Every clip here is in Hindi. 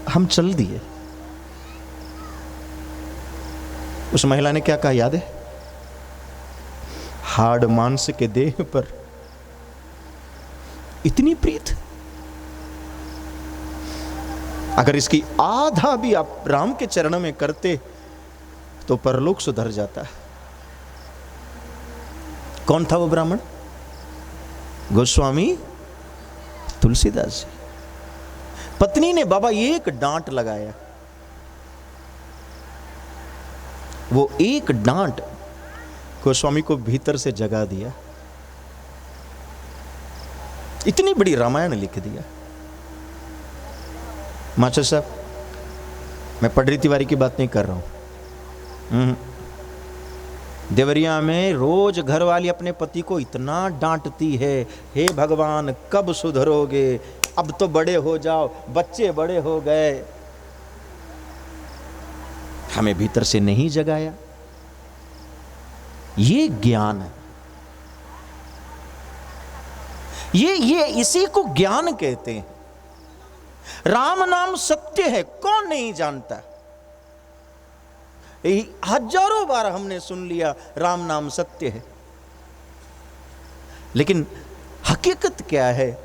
हम चल दिए। उस महिला ने क्या कहा याद है? हाड़ मांस के देह पर इतनी प्रीत, अगर इसकी आधा भी आप राम के चरण में करते तो परलोक सुधर जाता। कौन था वो ब्राह्मण? गोस्वामी तुलसीदास जी। पत्नी ने बाबा एक डांट लगाया, वो एक डांट गोस्वामी को भीतर से जगा दिया, इतनी बड़ी रामायण लिख दिया। मास्टर साहब, मैं पंडित तिवारी की बात नहीं कर रहा हूं। देवरिया में रोज घरवाली अपने पति को इतना डांटती है, हे भगवान कब सुधरोगे, अब तो बड़े हो जाओ, बच्चे बड़े हो गए। हमें भीतर से नहीं जगाया। ये ज्ञान है, ये इसी को ज्ञान कहते हैं। राम नाम सत्य है, कौन नहीं जानता? हजारों बार हमने सुन लिया राम नाम सत्य है, लेकिन हकीकत क्या है?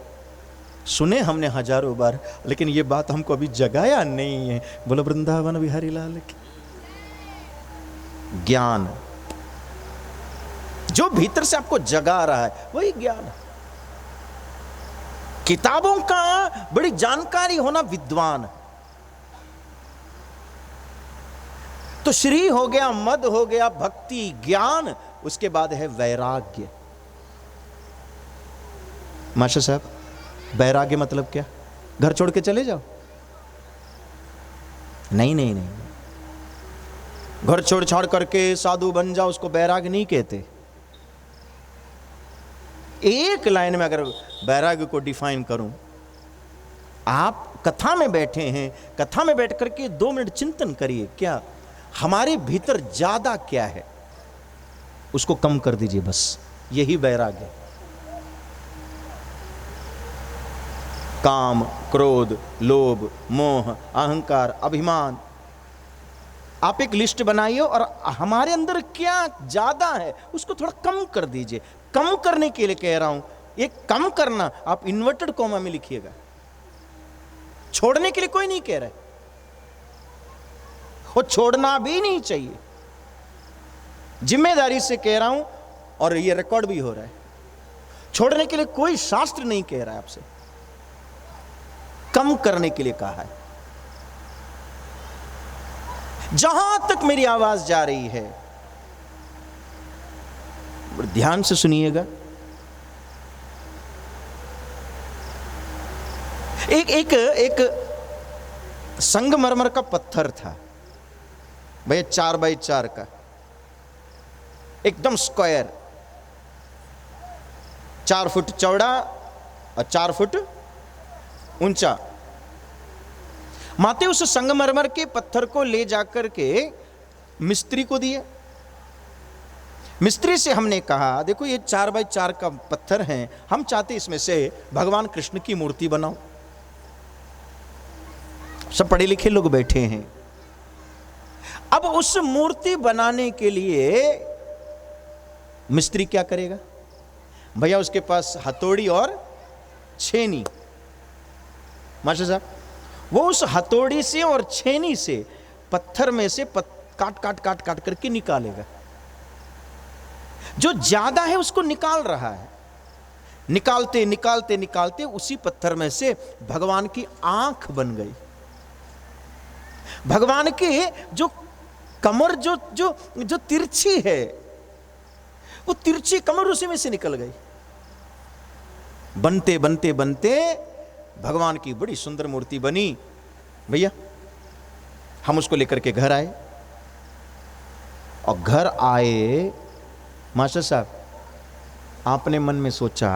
सुने हमने हजारों बार, लेकिन ये बात हमको अभी जगाया नहीं है। बोलो वृंदावन बिहारी लाल की। ज्ञान जो भीतर से आपको जगा रहा है वही ज्ञान है। किताबों का बड़ी जानकारी होना विद्वान। तो श्री हो गया, मद हो गया, भक्ति, ज्ञान, उसके बाद है वैराग्य। मास्टर साहब, वैराग्य मतलब क्या? घर छोड़ के चले जाओ? नहीं नहीं नहीं, घर छोड़ छाड़ करके साधु बन जाओ, उसको वैराग्य नहीं कहते। एक लाइन में अगर वैराग्य को डिफाइन करूं, आप कथा में बैठे हैं, कथा में बैठ करके 2 मिनट चिंतन करिए, क्या हमारे भीतर ज्यादा क्या है, उसको कम कर दीजिए, बस यही वैराग्य। काम, क्रोध, लोभ, मोह, अहंकार, अभिमान, आप एक लिस्ट बनाइए और हमारे अंदर क्या ज्यादा है उसको थोड़ा कम कर दीजिए। कम करने के लिए कह रहा हूं, ये कम करना आप इन्वर्टेड कॉमा में लिखिएगा, छोड़ने के लिए कोई नहीं कह रहा है, वो छोड़ना भी नहीं चाहिए, जिम्मेदारी से कह रहा हूं और ये रिकॉर्ड भी हो रहा है। छोड़ने के लिए कोई शास्त्र नहीं कह रहा है आपसे, कम करने के लिए कहा है। जहां तक मेरी आवाज जा रही है ध्यान से सुनिएगा। एक संगमरमर का पत्थर था भैया, 4 बाई 4 का, एकदम स्क्वायर, 4 फुट चौड़ा और 4 फुट ऊंचा। माते उस संगमरमर के पत्थर को ले जाकर के मिस्त्री को दिए। मिस्त्री से हमने कहा, देखो ये 4 बाई 4 का पत्थर है, हम चाहते इसमें से भगवान कृष्ण की मूर्ति बनाओ। सब पढ़े लिखे लोग बैठे हैं। अब उस मूर्ति बनाने के लिए मिस्त्री क्या करेगा भैया? उसके पास हथौड़ी और छेनी। मास्टर साहब, वो उस हथौड़ी से और छेनी से पत्थर में से काट काट काट काट करके निकालेगा। जो ज्यादा है उसको निकाल रहा है। निकालते निकालते निकालते उसी पत्थर में से भगवान की आंख बन गई। भगवान की जो कमर जो जो जो तिरछी है, वो तिरछी कमर उसी में से निकल गई। बनते बनते बनते भगवान की बड़ी सुंदर मूर्ति बनी। भैया हम उसको लेकर के घर आए, और घर आए, मास्टर साहब आपने मन में सोचा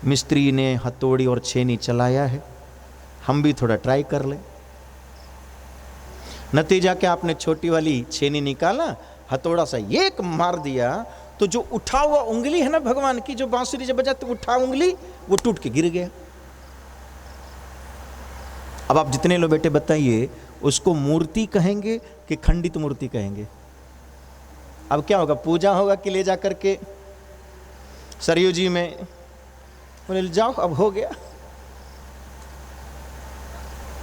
मिस्त्री ने हथौड़ी और छेनी चलाया है, हम भी थोड़ा ट्राई कर लें। नतीजा क्या, आपने छोटी वाली छेनी निकाला, हथौड़ा सा एक मार दिया, तो जो उठा हुआ उंगली है ना भगवान की, जो बांसुरी जब बजाते उठा उंगली, वो टूट के गिर गया। अब आप जितने लोग बेटे बताइए, उसको मूर्ति कहेंगे कि खंडित मूर्ति कहेंगे? अब क्या होगा, पूजा होगा कि ले जा करके सरयू जी में बोले जाओ अब हो गया?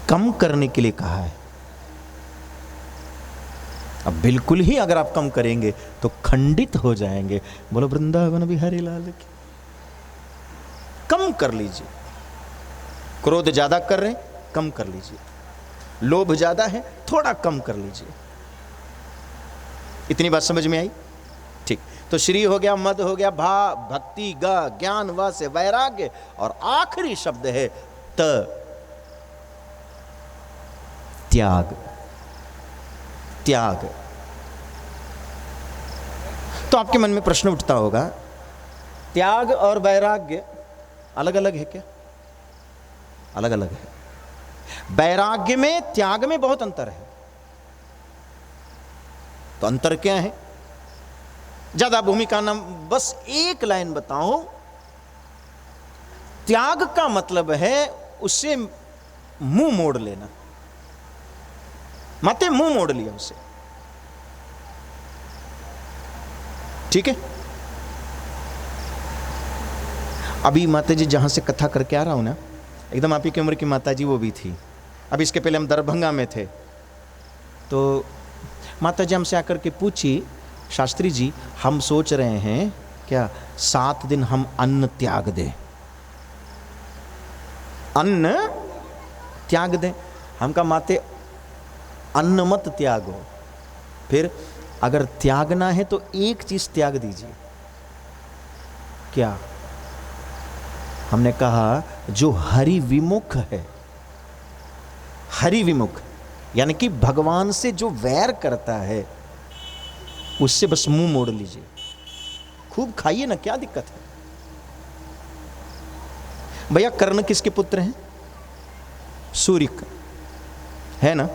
कम करने के लिए कहा है। अब बिल्कुल ही अगर आप कम करेंगे तो खंडित हो जाएंगे। बोलो वृंदावन बिहारी लाल की। कम कर लीजिए। क्रोध ज्यादा कर रहे हैं, कम कर लीजिए। लोभ ज्यादा है, थोड़ा कम कर लीजिए। इतनी बात समझ में आई? ठीक। तो श्री हो गया, मद हो गया, भा, भक्ति, ग, ज्ञान, व से वैराग्य, और आखिरी शब्द है त, त्याग। त्याग। तो आपके मन में प्रश्न उठता होगा, त्याग और वैराग्य अलग अलग है क्या? अलग अलग है। वैराग्य में त्याग में बहुत अंतर है। तो अंतर क्या है? ज्यादा भूमिका ना, बस एक लाइन बताऊं। त्याग का मतलब है उससे मुंह मोड़ लेना। माते मुंह मोड़ लिया उसे, ठीक है? अभी माता जी जहां से कथा करके आ रहा हूं ना, एकदम आप ही की उम्र की माता जी वो भी थी। अब इसके पहले हम दरभंगा में थे, तो माता जी हमसे आकर के पूछी, शास्त्री जी हम सोच रहे हैं क्या 7 दिन हम अन्न त्याग दें, अन्न त्याग दें। हम कहा माते अन्न मत त्यागो, फिर अगर त्यागना है तो एक चीज त्याग दीजिए। क्या? हमने कहा जो हरि विमुख है, हरि विमुख यानी कि भगवान से जो वैर करता है, उससे बस मुंह मोड़ लीजिए। खूब खाइए ना, क्या दिक्कत है? भैया कर्ण किसके पुत्र हैं? सूर्य का, है ना?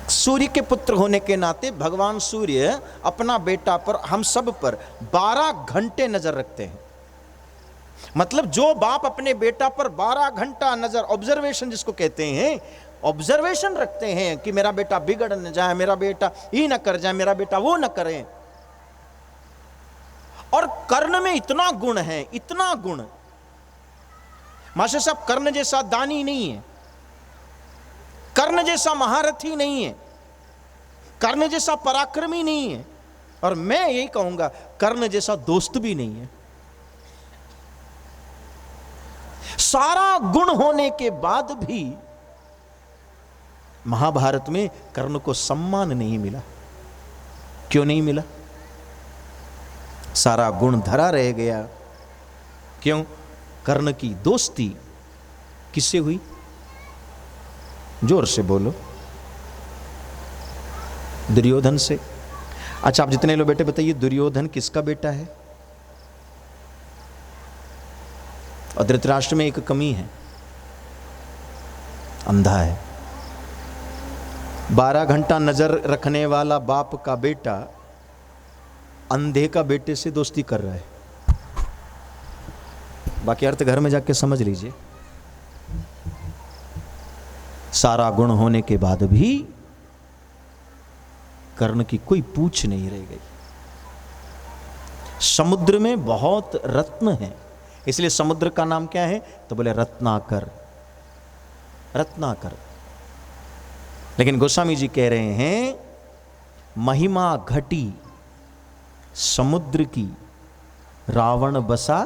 सूर्य के पुत्र होने के नाते भगवान सूर्य अपना बेटा पर, हम सब पर 12 घंटे नजर रखते हैं। मतलब जो बाप अपने बेटा पर 12 घंटा नजर, ऑब्जर्वेशन जिसको कहते हैं, ऑब्जर्वेशन रखते हैं कि मेरा बेटा बिगड़ न जाए, मेरा बेटा ये न कर जाए, मेरा बेटा वो न करे। और कर्ण में इतना गुण है, इतना गुण। मास्टर साहब कर्ण जैसा दानी नहीं है, कर्ण जैसा महारथी नहीं है, कर्ण जैसा पराक्रमी नहीं है, और मैं यही कहूंगा कर्ण जैसा दोस्त भी नहीं है। सारा गुण होने के बाद भी महाभारत में कर्ण को सम्मान नहीं मिला। क्यों नहीं मिला? सारा गुण धरा रह गया। क्यों? कर्ण की दोस्ती किससे हुई? जोर से बोलो। दुर्योधन से। अच्छा आप जितने लोग बेटे बताइए, दुर्योधन किसका बेटा है? और धृतराष्ट्र में एक कमी है, अंधा है। 12 घंटा नजर रखने वाला बाप का बेटा अंधे का बेटे से दोस्ती कर रहा है। बाकी अर्थ घर में जाके समझ लीजिए। सारा गुण होने के बाद भी कर्ण की कोई पूछ नहीं रह गई। समुद्र में बहुत रत्न हैं, इसलिए समुद्र का नाम क्या है? तो बोले रत्नाकर, रत्नाकर। लेकिन गोस्वामी जी कह रहे हैं महिमा घटी समुद्र की, रावण बसा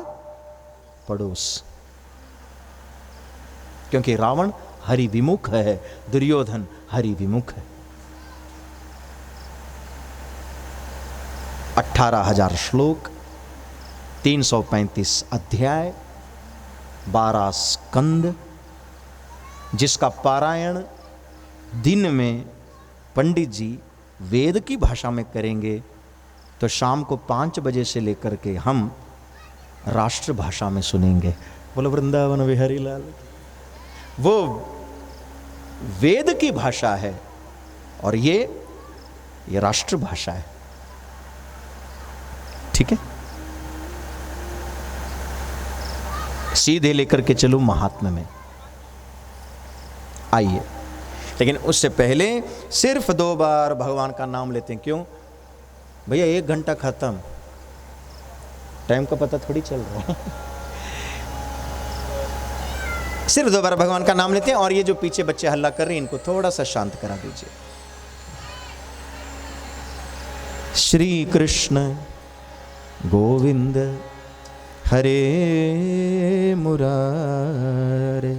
पड़ोस। क्योंकि रावण हरि विमुख है, दुर्योधन हरि विमुख है। 18,000 श्लोक, 335 अध्याय, 12 स्कंद, जिसका पारायण दिन में पंडित जी वेद की भाषा में करेंगे तो शाम को 5 बजे से लेकर के हम राष्ट्र भाषा में सुनेंगे। बोलो वृंदावन बिहारी लाल। वो वेद की भाषा है और ये राष्ट्र भाषा है। ठीक है, सीधे लेकर के चलो महात्म्य में। आइए। लेकिन उससे पहले सिर्फ 2 बार भगवान का नाम लेते हैं। क्यों भैया? 1 घंटा खत्म, टाइम का पता थोड़ी चल रहा है। सिर्फ 2 बार भगवान का नाम लेते हैं। और ये जो पीछे बच्चे हल्ला कर रहे हैं, इनको थोड़ा सा शांत करा दीजिए। श्री कृष्ण गोविंद हरे मुरारे,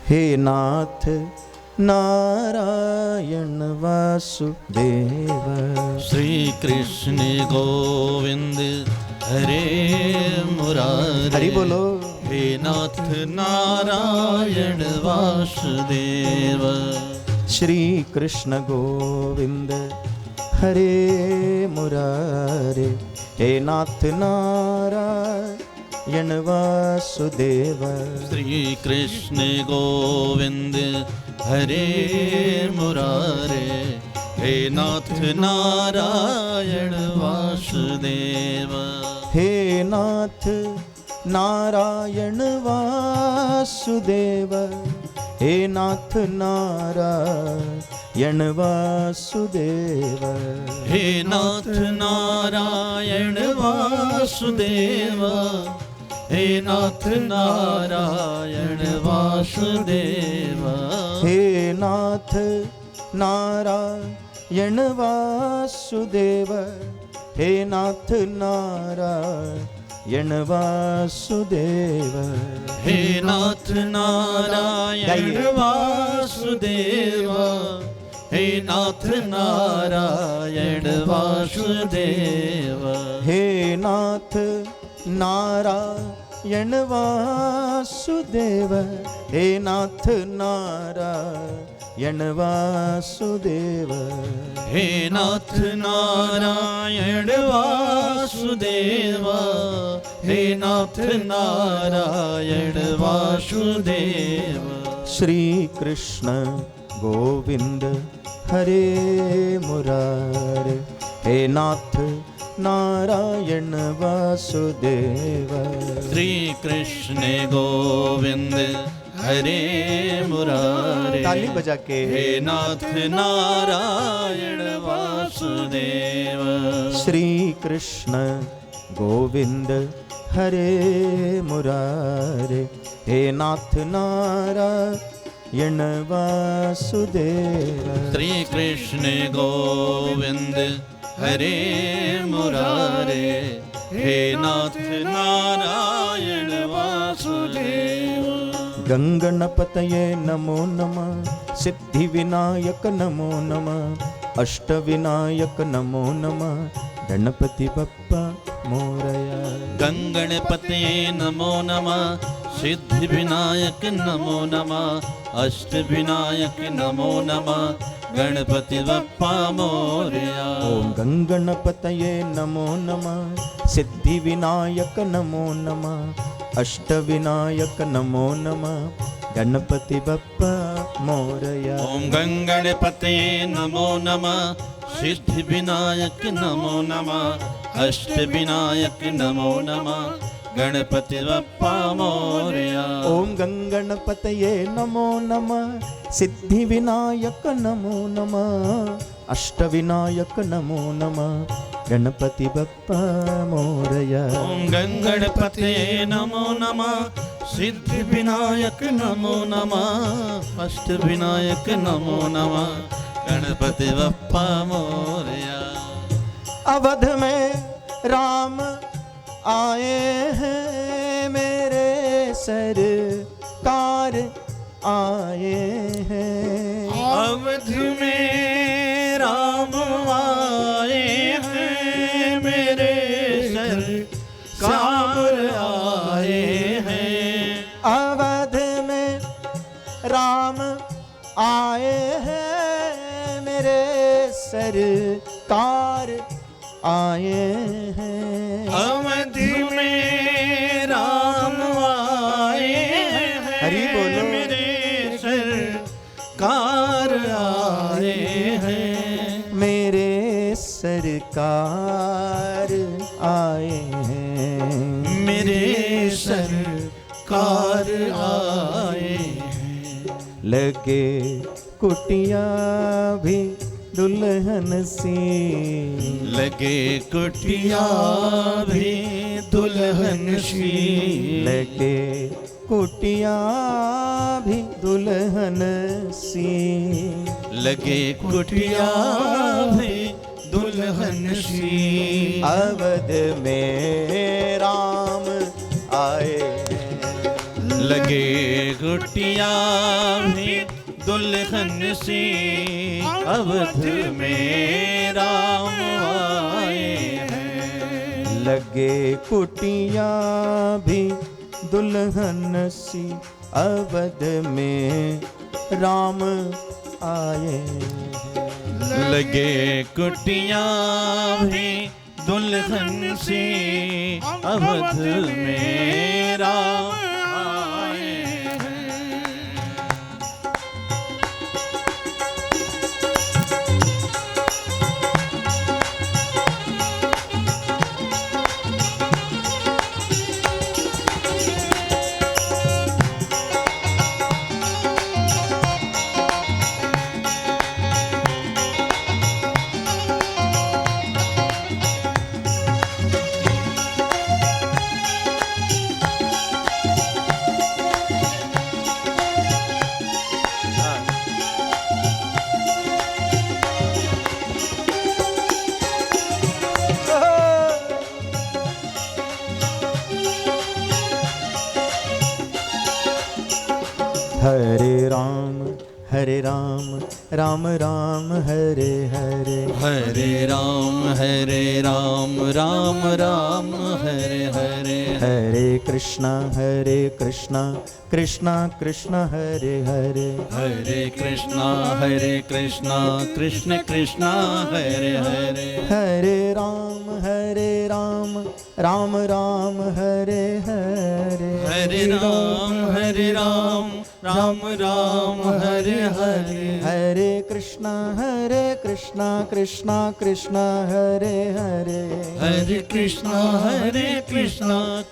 हे नाथ नारायण वासुदेव। श्री कृष्ण गोविंद हरे मुरारे, हरि बोलो। हे नाथ नारायण वासुदेव। श्री कृष्ण गोविंद हरे मुरारे, हे नाथ नारायण वासुदेव। श्री कृष्ण गोविंद हरे मुरारे, हे नाथ नारायण वासुदेव। हे नाथ नारायण वासुदेव, हे नाथ नारायण वासुदेव। हे नाथ नारायण वासुदेव, हे नाथ नारायण वासुदेव। हे नाथ नारायण वासुदेव, हे नाथ नारायण वासुदेव। हे नाथ नारायण वासुदेव, हे नाथ नारायण वासुदेव। हे नाथ नारायण वासुदेव, हे नाथ नारायण वासुदेव। हे नाथ नारायण वासुदेव, हे नाथ नारायण वासुदेव। श्री कृष्ण गोविंद हरे मुरारे, हे नाथ नारायण वासुदेव। श्री कृष्ण गोविंद हरे मुरारे, ताली बजा के हे नाथ नारायण वासुदेव। श्री कृष्ण गोविंद हरे मुरारे, हे नाथ नारायण वासुदेव। श्री कृष्ण गोविंद हरे मुरारे, हे नाथ नारायण वासुदेव। गंगणपतये नमो नमः, सिद्धिविनायक नमो नमः, अष्टविनायक नमो नमः, गणपति बप्पा मोरया। गंगणपतये नमो नमः, सिद्धिविनायक नमो नमः, अष्टविनायक नमो नमः, गणपति बप्पा मोरया। ओम गंगणपतये नमो नमः, सिद्धिविनायक नमो नमः, अष्टविनायक नमो नमः, गणपति बप्पा मोरया। ओम गंगणपतये नमो नमः, सिद्धिविनायक नमो नमः, अष्टविनायक नमो नमः, गणपति बप्पा मोरया। ओम गंगणपतये नमो नमः, सिद्धिविनायक नमो नमः, अष्टविनायक नमो नमः, गणपति बप्पा मोरया। ओम गंगणपतये नमो नमः, सिद्धिविनायक नमो नमः, अष्टविनायक नमो नमः, गणपति बप्पा मोरया। अवध में राम आए हैं, मेरे सरकार आए हैं। अवध में राम आए हैं, मेरे सरकार आए हैं। अवध में राम आए हैं, मेरे सरकार आए हैं। अवध में राम आए हैं, हरि बोलो। मेरे सरकार आए हैं। मेरे सरकार आए हैं, मेरे सरकार आए हैं। लगे कुटिया भी दुल्हन सी, लगे कुटिया भी दुल्हन सी, लगे कुटिया भी दुल्हन सी, लगे कुटिया भी दुल्हन सी। अवध में राम आए, लगे कुटिया भी दुल्हन सी, अवध में राम आए हैं। लगे कुटिया भी दुल्हन सी, अवध में राम आए। लगे कुटिया भी दुल्हन सी, अवध में राम आए हैं। हरे राम राम राम हरे हरे, हरे राम राम राम हरे हरे, हरे कृष्णा कृष्णा कृष्ण हरे हरे, हरे कृष्णा कृष्ण कृष्ण हरे हरे, हरे राम राम राम हरे हरे, हरे राम राम राम हरे हरे, हरे कृष्णा कृष्णा कृष्ण हरे हरे, हरे कृष्णा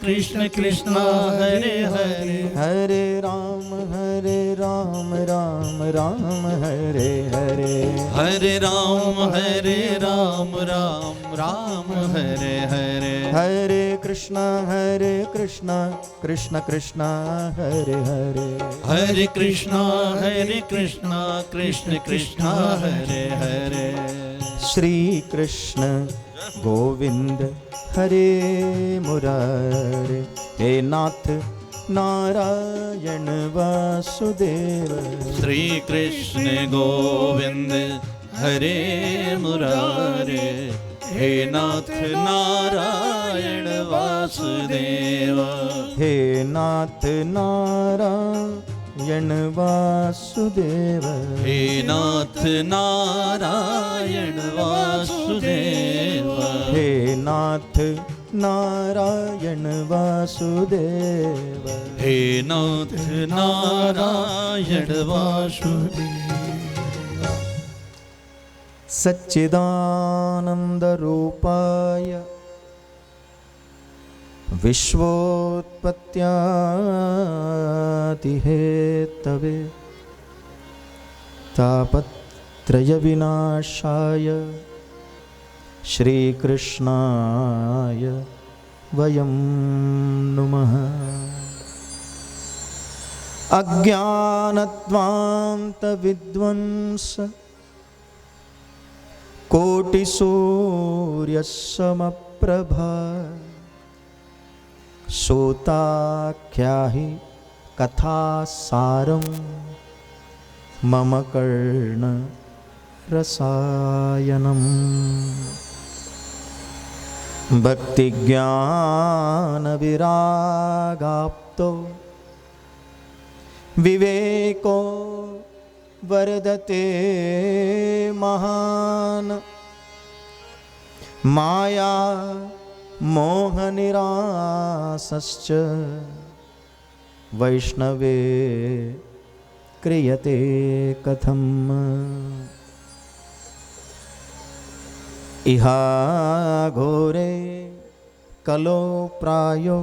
कृष्ण कृष्ण हरे हरे, हरे राम राम राम हरे हरे, हरे राम राम हरे हरे, हरे कृष्णा कृष्ण कृष्ण हरे हरे, हरे कृष्णा कृष्ण कृष्ण हरे हरे, श्री कृष्ण गोविंद हरे मुरारे, हे नाथ नारायण वासुदेव, श्री कृष्ण गोविंद हरे मुरारे, हे नाथ नारायण वासुदेव, हे नाथ नारायण वासुदेव, हे नाथ नारायण वासुदेव, हे नाथ नारायण वासुदेव, हे नाथ नारायण वासुदेव। सच्चिदानंद रूपाय विश्वोत्पत्त्यादिहेतवे, तापत्रय विनाशाय श्रीकृष्णाय वयं नुमः। अज्ञानध्वान्तविध्वंस कोटिसूर्यसमप्रभा, सूताख्याहि कथासारं मम कर्णरसायनम्। भक्तिज्ञानविरागाप्तो विवेको वर्धते महान्, माया मोहनिरासश्च वैष्णवे क्रियते कथम्। इहा घोरे कलो प्रायो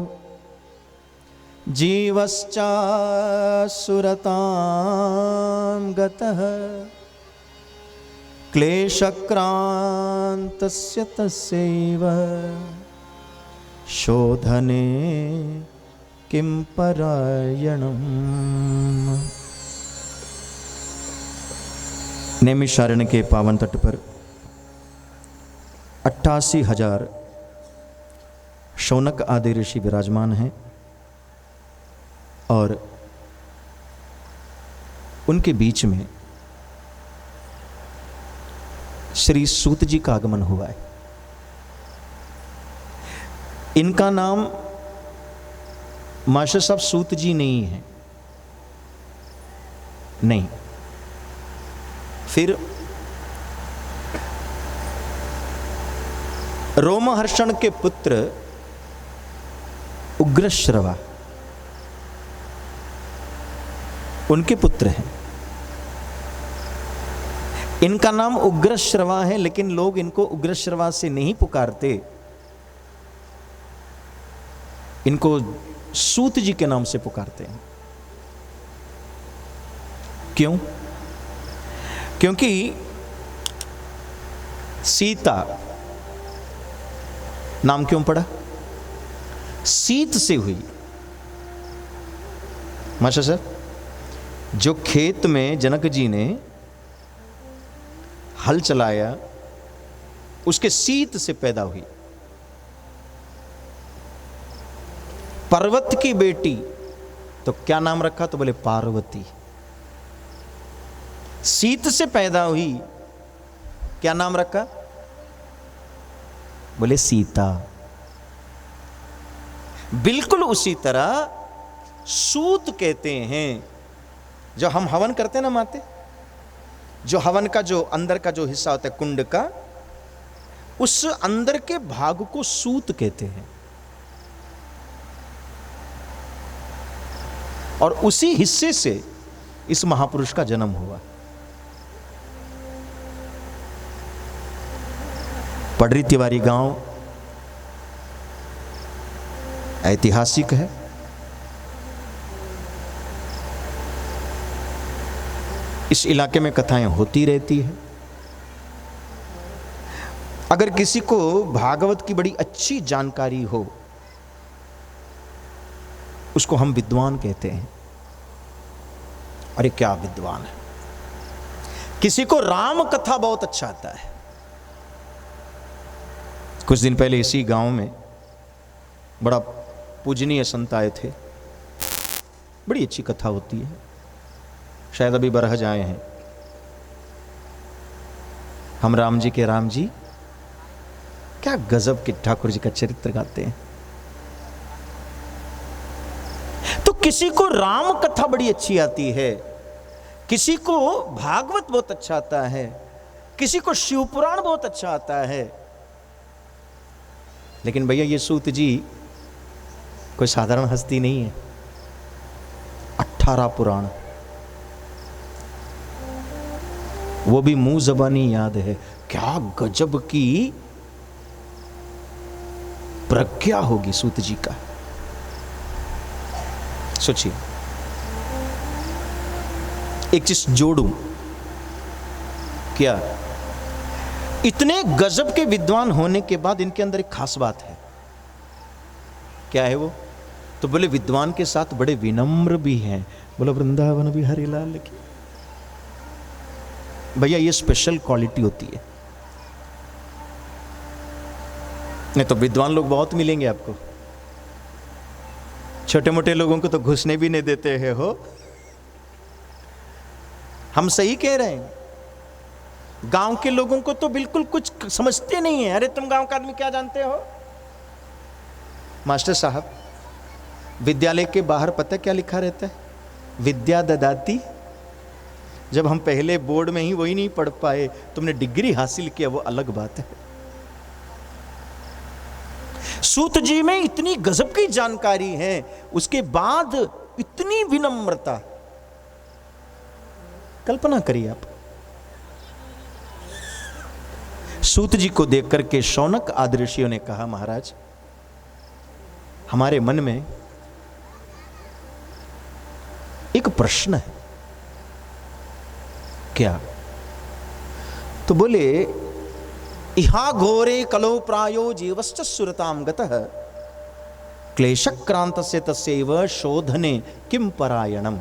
जीवश्चासुरतां गतः क्लेशक्रान्तस्य तस्यैव शोधने किं परायणम्। नैमिषारण्य के पावन तट पर 88,000 शौनक आदि ऋषि विराजमान हैं और उनके बीच में श्री सूत जी का आगमन हुआ है। इनका नाम मास्टर साहब सूत जी नहीं है, नहीं, फिर रोमहर्षण के पुत्र उग्रश्रवा उनके पुत्र हैं। इनका नाम उग्रश्रवा है, लेकिन लोग इनको उग्रश्रवा से नहीं पुकारते, इनको सूत जी के नाम से पुकारते हैं। क्यों? क्योंकि सीता नाम क्यों पड़ा? सीत से हुई। मास्टर साहब, जो खेत में जनक जी ने हल चलाया उसके सीत से पैदा हुई। पर्वत की बेटी, तो क्या नाम रखा? तो बोले पार्वती। सीत से पैदा हुई, क्या नाम रखा? बोले सीता। बिल्कुल उसी तरह सूत कहते हैं, जो हम हवन करते हैं ना माते, जो हवन का जो अंदर का जो हिस्सा होता है कुंड का, उस अंदर के भाग को सूत कहते हैं। और उसी हिस्से से इस महापुरुष का जन्म हुआ। पडरी तिवारी गांव ऐतिहासिक है। इस इलाके में कथाएं होती रहती है। अगर किसी को भागवत की बड़ी अच्छी जानकारी हो, उसको हम विद्वान कहते हैं। अरे क्या विद्वान है। किसी को राम कथा बहुत अच्छा आता है। कुछ दिन पहले इसी गांव में बड़ा पूजनीय संत आए थे, बड़ी अच्छी कथा होती है, शायद अभी बरहज आए हैं। हम राम जी के राम जी, क्या गजब के ठाकुर जी का चरित्र गाते हैं। तो किसी को राम कथा बड़ी अच्छी आती है, किसी को भागवत बहुत अच्छा आता है, किसी को शिव पुराण बहुत अच्छा आता है। लेकिन भैया ये सूत जी कोई साधारण हस्ती नहीं है। 18 पुराण, वो भी मुंह जबानी याद है। क्या गजब की प्रज्ञा होगी सूत जी का। सोचिए, एक चीज जोड़ूं क्या, इतने गजब के विद्वान होने के बाद इनके अंदर एक खास बात है। क्या है वो? तो बोले विद्वान के साथ बड़े विनम्र भी हैं। बोलो वृंदावन बिहारी लाल की। भैया ये स्पेशल क्वालिटी होती है। नहीं तो विद्वान लोग बहुत मिलेंगे आपको, छोटे मोटे लोगों को तो घुसने भी नहीं देते हैं। हो, हम सही कह रहे हैं। गांव के लोगों को तो बिल्कुल कुछ समझते नहीं है। अरे तुम गांव का आदमी क्या जानते हो? मास्टर साहब, विद्यालय के बाहर पता क्या लिखा रहता है? विद्या ददाती। जब हम पहले बोर्ड में ही वही नहीं पढ़ पाए, तुमने डिग्री हासिल किया, वो अलग बात है। सूत जी में इतनी गजब की जानकारी है, उसके बाद इतनी विनम्रता। कल्पना करिए आप। सूत जी को देख करके शौनक आदि ऋषियों ने कहा, महाराज हमारे मन में प्रश्न है। क्या? तो बोले इहा घोरे कलो प्रायो जीवश्च सुरताम गतः क्लेशक्रांतस्य तस्यैव शोधने किम परायणम।